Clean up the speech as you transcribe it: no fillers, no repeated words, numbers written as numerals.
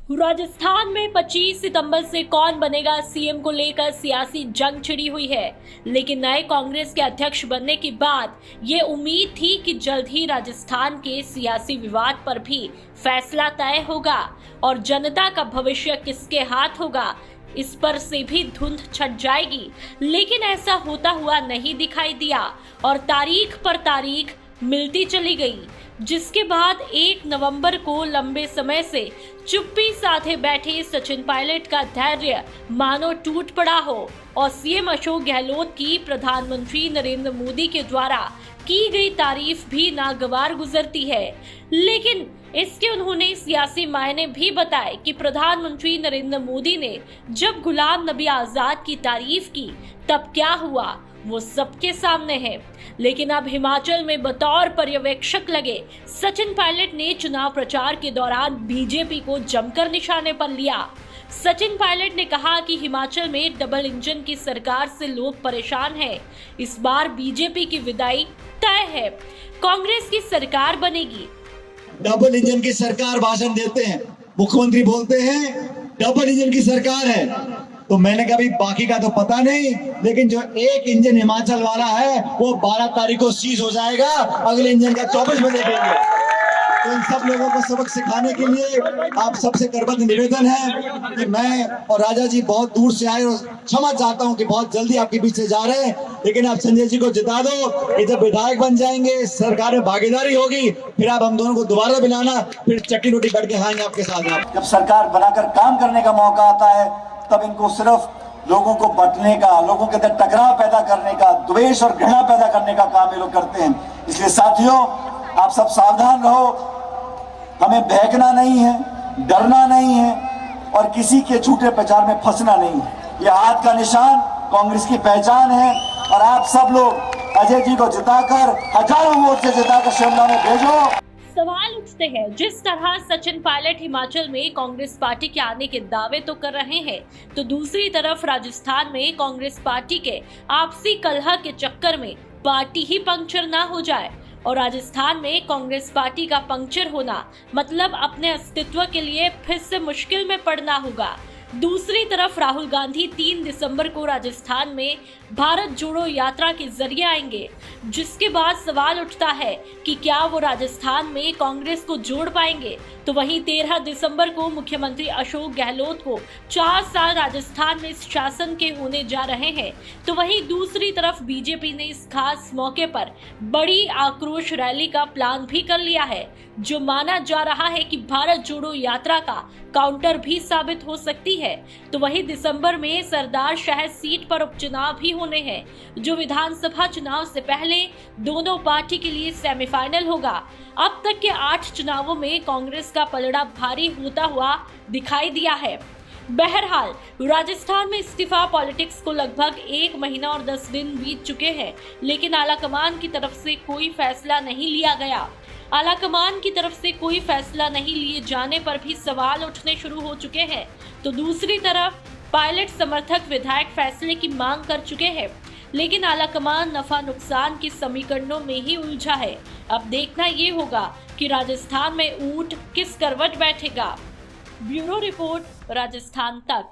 राजस्थान में 25 सितंबर से कौन बनेगा सीएम को लेकर सियासी जंग छिड़ी हुई है, लेकिन नए कांग्रेस के अध्यक्ष बनने के बाद ये उम्मीद थी कि जल्द ही राजस्थान के सियासी विवाद पर भी फैसला तय होगा और जनता का भविष्य किसके हाथ होगा इस पर से भी धुंध छट जाएगी। लेकिन ऐसा होता हुआ नहीं दिखाई दिया और तारीख पर तारीख मिलती चली गई, जिसके बाद 1 नवंबर को लंबे समय से चुप्पी साधे बैठे सचिन पायलट का धैर्य मानो टूट पड़ा हो और सीएम अशोक गहलोत की प्रधानमंत्री नरेंद्र मोदी के द्वारा की गई तारीफ भी नागवार गुजरती है। लेकिन इसके उन्होंने सियासी मायने भी बताए कि प्रधानमंत्री नरेंद्र मोदी ने जब गुलाम नबी आजाद की तारीफ की तब क्या हुआ वो सबके सामने है। लेकिन अब हिमाचल में बतौर पर्यवेक्षक लगे सचिन पायलट ने चुनाव प्रचार के दौरान बीजेपी को जमकर निशाने पर लिया। सचिन पायलट ने कहा कि हिमाचल में डबल इंजन की सरकार से लोग परेशान हैं। इस बार बीजेपी की विदाई तय है, कांग्रेस की सरकार बनेगी। डबल इंजन की सरकार भाषण देते हैं, मुख्यमंत्री बोलते हैं डबल इंजन की सरकार है, तो मैंने कहा भाई बाकी का तो पता नहीं, लेकिन जो एक इंजन हिमाचल वाला है वो 12 तारीख को सीज हो जाएगा, अगले इंजन का 24 बजे देंगे। तो इन सब लोगों को सबक सिखाने के लिए आप सबसे करबद्ध निवेदन है कि मैं और राजा जी बहुत दूर से आए और क्षमा चाहता हूं कि बहुत जल्दी आपके बीच से जा रहे हैं, लेकिन आप संजय जी को जिता दो, जब विधायक बन जाएंगे, सरकार में भागीदारी होगी, फिर आप हम दोनों को दोबारा बुलाना, फिर चटनी रोटी बैठ के खाएंगे आपके साथ। जब सरकार बनाकर काम करने का मौका आता है तब इनको सिर्फ लोगों को बांटने का, लोगों के अंदर टकराव पैदा करने का, द्वेष और घृणा पैदा करने का काम ये लोग करते हैं। इसलिए साथियों, आप सब सावधान रहो, हमें बहकना नहीं है, डरना नहीं है और किसी के झूठे प्रचार में फंसना नहीं है। यह हाथ का निशान कांग्रेस की पहचान है और आप सब लोग अजय जी को जिताकर, हजारों वोट से जिताकर शिमला में भेजो। सवाल उठते हैं, जिस तरह सचिन पायलट हिमाचल में कांग्रेस पार्टी के आने के दावे तो कर रहे हैं, तो दूसरी तरफ राजस्थान में कांग्रेस पार्टी के आपसी कलह के चक्कर में पार्टी ही पंक्चर ना हो जाए। और राजस्थान में कांग्रेस पार्टी का पंक्चर होना मतलब अपने अस्तित्व के लिए फिर से मुश्किल में पड़ना होगा। दूसरी तरफ राहुल गांधी 3 दिसंबर को राजस्थान में भारत जोड़ो यात्रा के जरिए आएंगे, जिसके बाद सवाल उठता है कि क्या वो राजस्थान में कांग्रेस को जोड़ पाएंगे। तो वहीं 13 दिसंबर को मुख्यमंत्री अशोक गहलोत को 4 साल राजस्थान में शासन के होने जा रहे हैं। तो वहीं दूसरी तरफ बीजेपी ने इस खास मौके पर बड़ी आक्रोश रैली का प्लान भी कर लिया है, जो माना जा रहा है कि भारत जोड़ो यात्रा का काउंटर भी साबित हो सकती है। तो वहीं दिसंबर में सरदार शहर सीट पर उपचुनाव भी होने हैं, जो विधानसभा चुनाव से पहले दोनों पार्टी के लिए सेमीफाइनल होगा। अब तक के 8 चुनावों में कांग्रेस का पलड़ा भारी होता हुआ दिखाई दिया है। बहरहाल राजस्थान में इस्तीफा पॉलिटिक्स को लगभग 1 महीना और 10 दिन बीत चुके हैं, लेकिन आलाकमान की तरफ से कोई फैसला नहीं लिया गया। आलाकमान की तरफ से कोई फैसला नहीं लिए जाने पर भी सवाल उठने शुरू हो चुके हैं। तो दूसरी तरफ पायलट समर्थक विधायक फैसले की मांग कर चुके हैं, लेकिन आलाकमान नफा नुकसान के समीकरणों में ही उलझा है। अब देखना ये होगा कि राजस्थान में ऊंट किस करवट बैठेगा। ब्यूरो रिपोर्ट, राजस्थान तक।